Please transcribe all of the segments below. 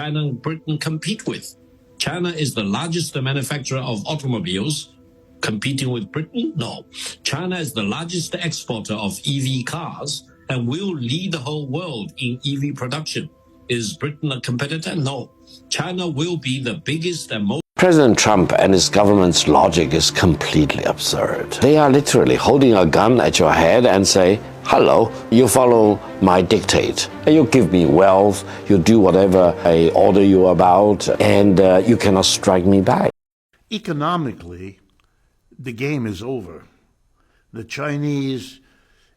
China and Britain compete with? China is the largest manufacturer of automobiles. Competing with Britain? No. China is the largest exporter of EV cars and will lead the whole world in EV production. Is Britain a competitor? No. China will be the biggest and most. President Trump and his government's logic is completely absurd. They are literally holding a gun at your head and say, hello, you follow my dictate. You give me wealth, you do whatever I order you about, and you cannot strike me back. Economically, the game is over. The Chinese,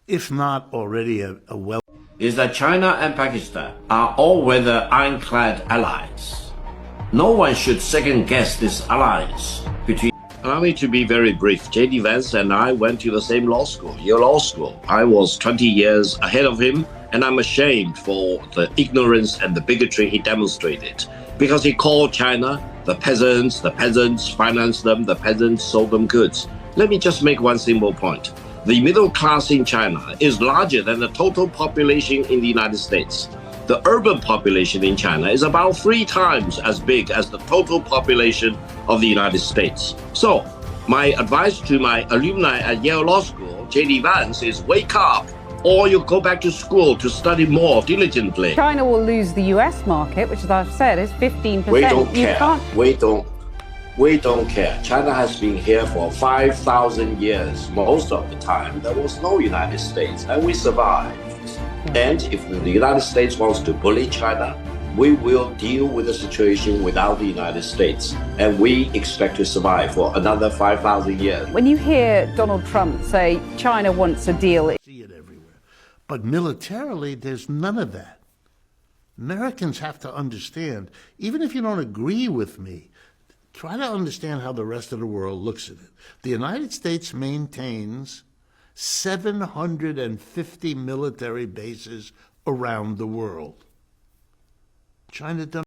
if not already a well... Is that China and Pakistan are all-weather ironclad allies. No one should second-guess this alliance between... Allow me to be very brief. J.D. Vance and I went to the same law school, Yale Law School. I was 20 years ahead of him, and I'm ashamed for the ignorance and the bigotry he demonstrated. Because he called China the peasants financed them, the peasants sold them goods. Let me just make one simple point. The middle class in China is larger than the total population in the United States. The urban population in China is about 3 times as big as the total population of the United States. So, my advice to my alumni at Yale Law School, J.D. Vance, is wake up, or you go back to school to study more diligently. China will lose the US market, which, as I've said, is 15%. We don't care. We don't care. China has been here for 5,000 years. Most of the time, there was no United States, and we survived. And if the United States wants to bully China, we will deal with the situation without the United States. And we expect to survive for another 5,000 years. When you hear Donald Trump say China wants a deal... See it everywhere. But militarily, there's none of that. Americans have to understand, even if you don't agree with me, try to understand how the rest of the world looks at it. The United States maintains 750 military bases around the world. China doesn't.